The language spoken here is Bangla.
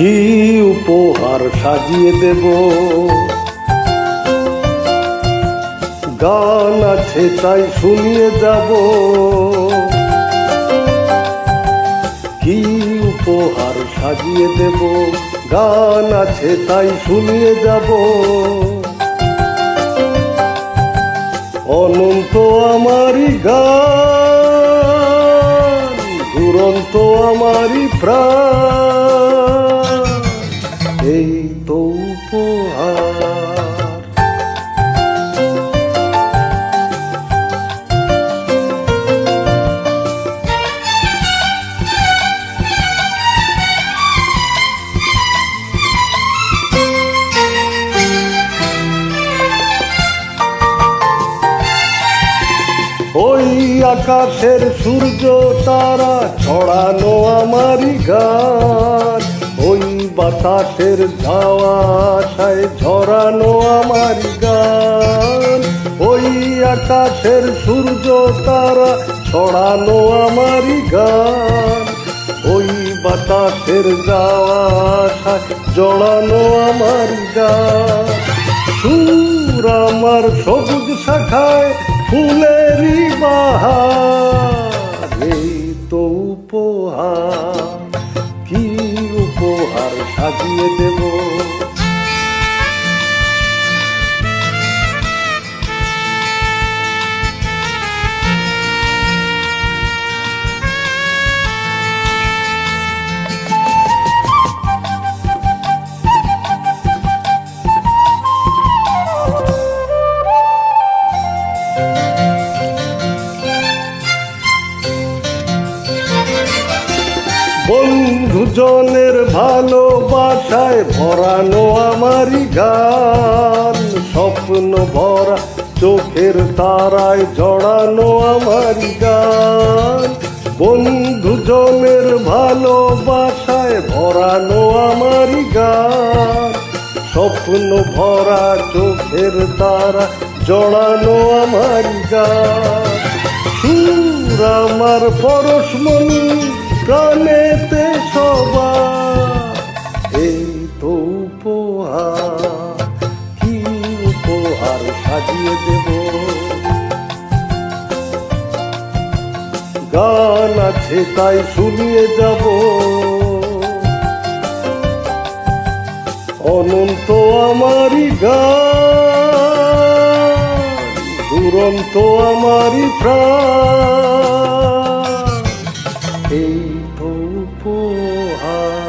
কি উপহার সাজিয়ে দেব, গান আছে তাই শুনিয়ে যাব। কি উপহার সাজিয়ে দেব, গান আছে তাই শুনিয়ে যাব। অনন্ত আমারই গান, দুরন্ত আমারই প্রাণ, এই তো উপহার। ওই আকাশের সূর্য তারা ছড়ানো আমারই গান, ওই বাতাসের ঝাওয়া আশায় ঝরানো আমারই গান। ওই আকাশের সূর্য তারা ছড়ানো আমারই গান, ওই বাতাসের যাওয়া আশায় জড়ানো আমারই গান। সুর আমার সবুজ শাখায় ফুলেরই বাহার, এই তো উপহার। কি উপহার সাজিয়ে দেব, বন্ধুজনের ভালোবাসায় ভরানো আমারই গান, স্বপ্ন ভরা চোখের তারায় জড়ানো আমারই গান। বন্ধুজনের ভালোবাসায় ভরানো আমারই গান, স্বপ্ন ভরা চোখের তারা জড়ানো আমারই গান। সুর আমার পরশমণি প্রাণেতে সবার, এই তো উপহার। কি উপহার সাজিয়ে দেব, গান আছে তাই শুনিয়ে যাব। অনন্ত আমারই গান, দুরন্ত আমারই প্রাণ, এই তো উপহার।